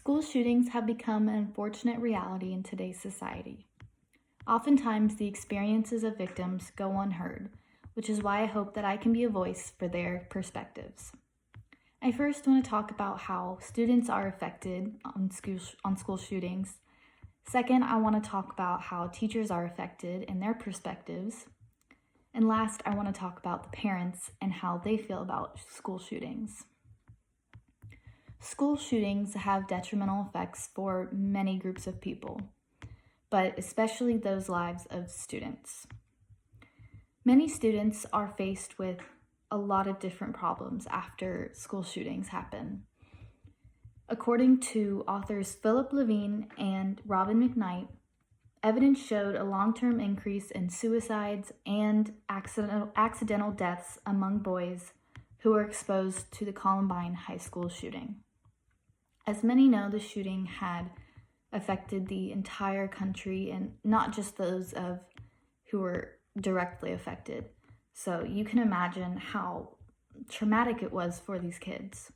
School shootings have become an unfortunate reality in today's society. Oftentimes, the experiences of victims go unheard, which is why I hope that I can be a voice for their perspectives. I first want to talk about how students are affected on school shootings. Second, I want to talk about how teachers are affected and their perspectives. And last, I want to talk about the parents and how they feel about school shootings. School shootings have detrimental effects for many groups of people, but especially those lives of students. Many students are faced with a lot of different problems after school shootings happen. According to authors Philip Levine and Robin McKnight, evidence showed a long-term increase in suicides and accidental deaths among boys who were exposed to the Columbine High School shooting. As many know, the shooting had affected the entire country and not just those who were directly affected. So you can imagine how traumatic it was for these kids.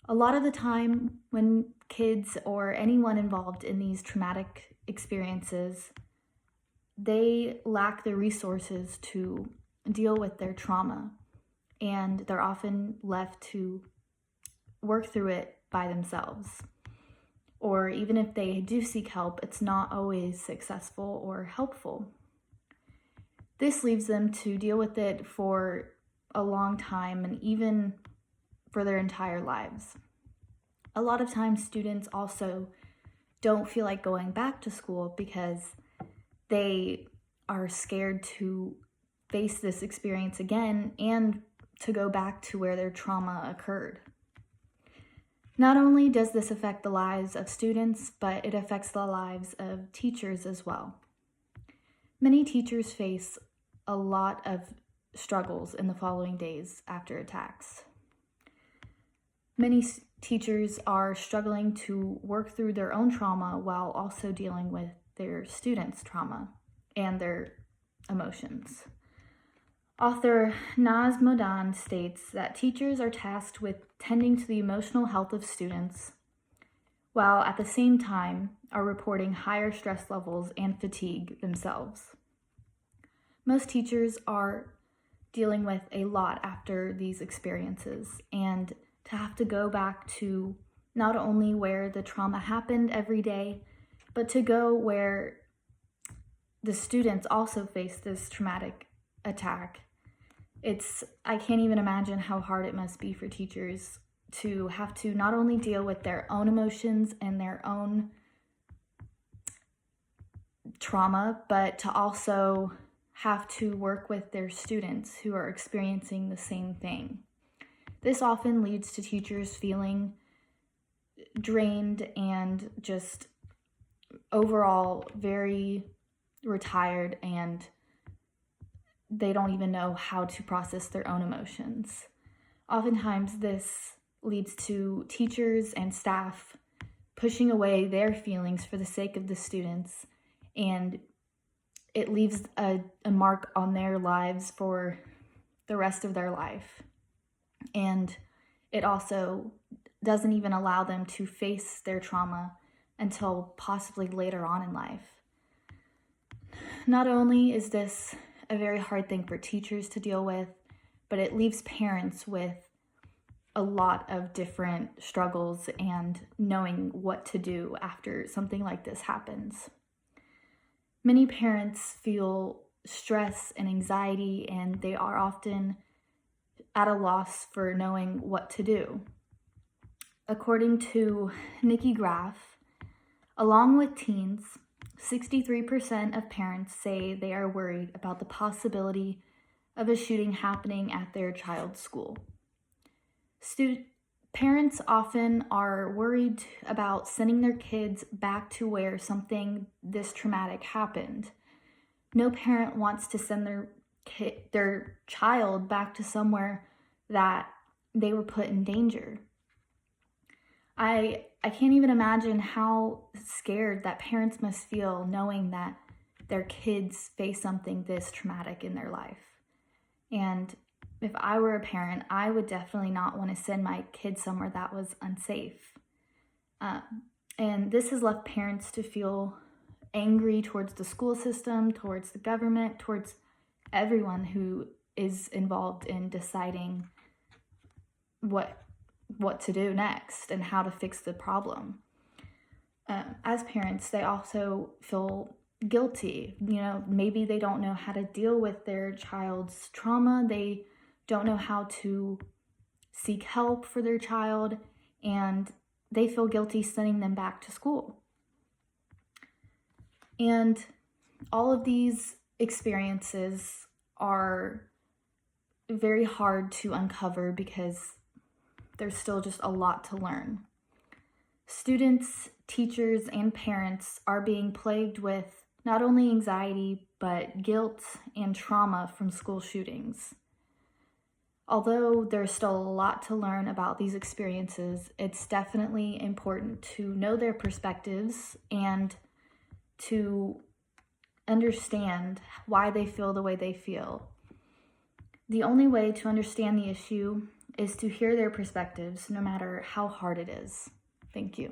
A lot of the time when kids or anyone involved in these traumatic experiences, they lack the resources to deal with their trauma, and they're often left to work through it by themselves. Or even if they do seek help, it's not always successful or helpful. This leaves them to deal with it for a long time and even for their entire lives. A lot of times students also don't feel like going back to school because they are scared to face this experience again and to go back to where their trauma occurred. Not only does this affect the lives of students, but it affects the lives of teachers as well. Many teachers face a lot of struggles in the following days after attacks. Many teachers are struggling to work through their own trauma while also dealing with their students' trauma and their emotions. Author Naz Modan states that teachers are tasked with tending to the emotional health of students, while at the same time are reporting higher stress levels and fatigue themselves. Most teachers are dealing with a lot after these experiences, and to have to go back to not only where the trauma happened every day, but to go where the students also face this traumatic attack. I can't even imagine how hard it must be for teachers to have to not only deal with their own emotions and their own trauma, but to also have to work with their students who are experiencing the same thing. This often leads to teachers feeling drained and just overall very retired, and they don't even know how to process their own emotions. Oftentimes, this leads to teachers and staff pushing away their feelings for the sake of the students, and it leaves a mark on their lives for the rest of their life. And it also doesn't even allow them to face their trauma until possibly later on in life. Not only is this a very hard thing for teachers to deal with, but it leaves parents with a lot of different struggles and knowing what to do after something like this happens. Many parents feel stress and anxiety, and they are often at a loss for knowing what to do. According to Nikki Graff, along with teens, 63% of parents say they are worried about the possibility of a shooting happening at their child's school. Parents often are worried about sending their kids back to where something this traumatic happened. No parent wants to send their child back to somewhere that they were put in danger. I can't even imagine how scared that parents must feel knowing that their kids face something this traumatic in their life. And if I were a parent, I would definitely not want to send my kids somewhere that was unsafe. And this has left parents to feel angry towards the school system, towards the government, towards everyone who is involved in deciding what to do next and how to fix the problem. As parents, they also feel guilty. Maybe they don't know how to deal with their child's trauma. They don't know how to seek help for their child, and they feel guilty sending them back to school. And all of these experiences are very hard to uncover because there's still just a lot to learn. Students, teachers, and parents are being plagued with not only anxiety, but guilt and trauma from school shootings. Although there's still a lot to learn about these experiences, it's definitely important to know their perspectives and to understand why they feel the way they feel. The only way to understand the issue is to hear their perspectives, no matter how hard it is. Thank you.